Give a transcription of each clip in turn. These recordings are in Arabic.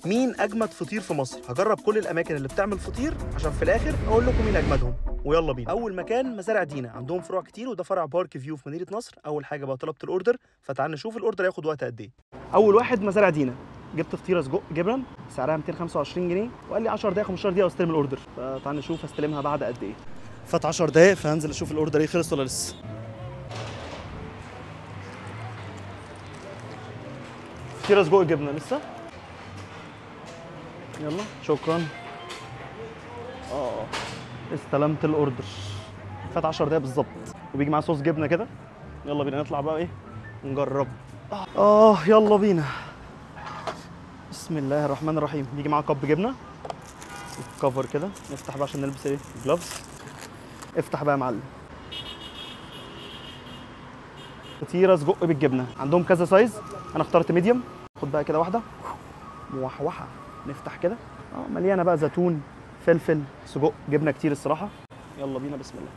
مين اجمد فطير في مصر؟ هجرب كل الاماكن اللي بتعمل فطير عشان في الاخر اقول لكم مين اجمدهم. ويلا بينا. اول مكان مزارع دينا، عندهم فروع كتير وده فرع بارك فيو في مدينه نصر. اول حاجه بقى طلبت الاوردر، فتعال نشوف الاوردر هياخد وقت قد ايه. اول واحد مزارع دينا، جبت فطيره سجق جبن سعرها 225 جنيه وقال لي 10 دقايق 15 دقيقه واستلم الاوردر، فتعال نشوف هستلمها بعد قد ايه. فات 10 دقايق فهنزل اشوف الاوردر ايه خلص ولا لسه. فطيره سجق جبنه لسه. يلا شكرا. استلمت الاوردر، فات 10 دقايق بالظبط وبيجي معاه صوص جبنه كده. يلا بينا نطلع بقى ايه نجرب. يلا بينا. بسم الله الرحمن الرحيم. بيجي معاه كب جبنه كفر كده. نفتح بقى عشان نلبس ايه جلافز. افتح بقى يا معلم. فطيره سجق بالجبنه، عندهم كذا سايز، انا اخترت ميديوم. خد بقى كده واحده موحوحه. نفتح كده. مليانه بقى زيتون فلفل سجق جبنه كتير الصراحه. يلا بينا بسم الله.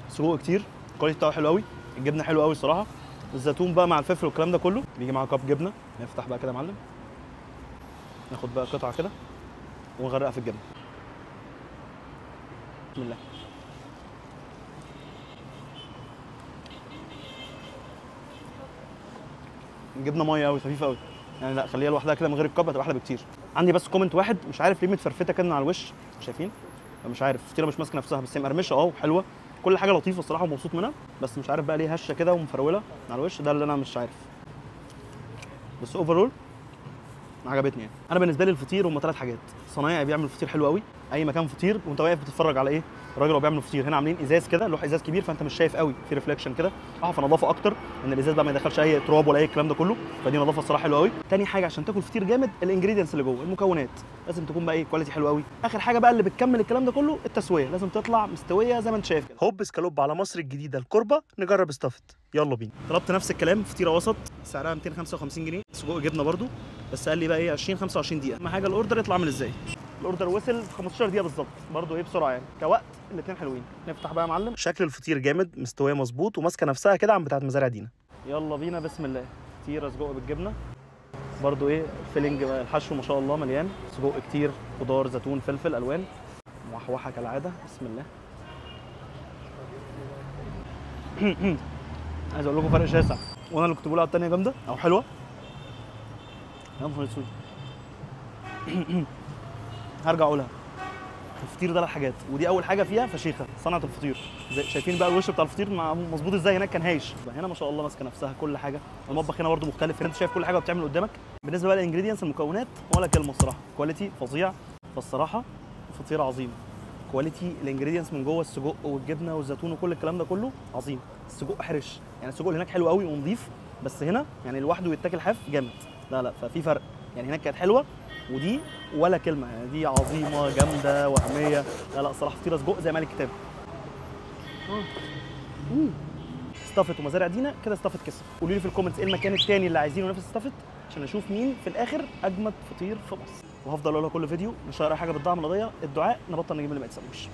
سجق كتير، الكواليتي بتاعه حلو قوي، الجبنه حلوه قوي الصراحه، الزيتون بقى مع الفلفل والكلام ده كله. بيجي معاه كاب جبنه. نفتح بقى كده يا معلم، ناخد بقى قطعه كده ونغرقها في الجبنه. بسم الله. الجبنه ميه قوي خفيفه قوي يعني، لا خليها لوحدها كده من غير الكاب هتبقى احلى بكتير. عندي بس كومنت واحد، مش عارف ليه متفرفته كده على الوش، شايفين؟ مش عارف، الفطيره مش ماسكه نفسها بس هي مقرمشه وحلوه، كل حاجه لطيفه الصراحه ومبسوط منها، بس مش عارف بقى ليه هشه كده ومفروله على الوش، ده اللي انا مش عارف. بس اوفرول عجبتني يعني. انا بالنسبه لي الفطير هم 3 حاجات: صنايعي بيعمل فطير حلو قوي، اي مكان فطير وانت واقف بتتفرج على ايه الراجل وهو بيعمل فطير. هنا عاملين ازاز كده، لوح ازاز كبير فانت مش شايف قوي، في ريفلكشن كده، فنظافه اكتر ان الازاز بقى ما يدخلش اي تراب ولا اي الكلام ده كله، فدي نظافه الصراحه حلوه قوي. تاني حاجه عشان تاكل فطير جامد الانجريدينتس اللي جوه، المكونات لازم تكون بقى ايه كواليتي حلوه قوي. اخر حاجه بقى اللي بتكمل الكلام ده كله التسويه، لازم تطلع مستويه زي ما انت شايف كده. هوب اسكالوب على مصر الجديده الكوربه، نجرب استفت. يلا بينا. طلبت نفس الكلام، فطيره وسط سعرها 255 جنيه، سجق جبنه برده، بس قال لي بقى ايه 20 25 دقيقه. اهم حاجه الاوردر يطلع عامل ازاي. الاوردر وصل 15 دقيقه بالظبط، برده ايه بسرعه يعني، كوقت الاثنين حلوين. نفتح بقى يا معلم. شكل الفطير جامد، مستويه مظبوط وماسكه نفسها كده عن بتاعه مزارع دينا. يلا بينا بسم الله. فطيره سجق بالجبنه برده ايه فيلنج، الحشو ما شاء الله مليان سجق كتير، خضار زيتون فلفل الوان، موحوحه كالعاده. بسم الله. عايز اقول لكم فرق شاسع، وانا اللي كنت بقول على الثانيه جامده او حلوه. يا نهار اسود. هرجع اقولها، الفطير ده حاجات، ودي اول حاجه فيها فشيخه صنعه الفطير. زي شايفين بقى الوش بتاع الفطير مظبوط ازاي، هناك كان هايش، هنا ما شاء الله ماسكه نفسها كل حاجه. المطبخ هنا برده مختلف، انت شايف كل حاجه بتعمل قدامك. بالنسبه بقى للانجريدينتس المكونات ولا كلمه الصراحه، كواليتي فظيع، فالصراحه فطيره عظيم. كواليتي الانجريدينتس من جوه، السجق والجبنه والزيتون وكل الكلام ده كله عظيم. السجق حرش يعني، السجق اللي هناك حلو قوي ونظيف، بس هنا يعني لوحده يتاكل حاف جامد. لا ففي فرق يعني، هناك كانت حلوه ودي ولا كلمه يعني، دي عظيمه جامده وهميه. لا الصراحه فطيره سجق زي ما قال الكتاب. استفت ومزارع دينا كده، استفت كسب. قولوا لي في الكومنتس ايه المكان الثاني اللي عايزينه نفس استفت عشان اشوف مين في الاخر اجمد فطير في مصر. وهفضل اقول كل فيديو نشير اي حاجه بتدعم القضيه، الدعاء نبطل نجيب اللي ما يتسموش.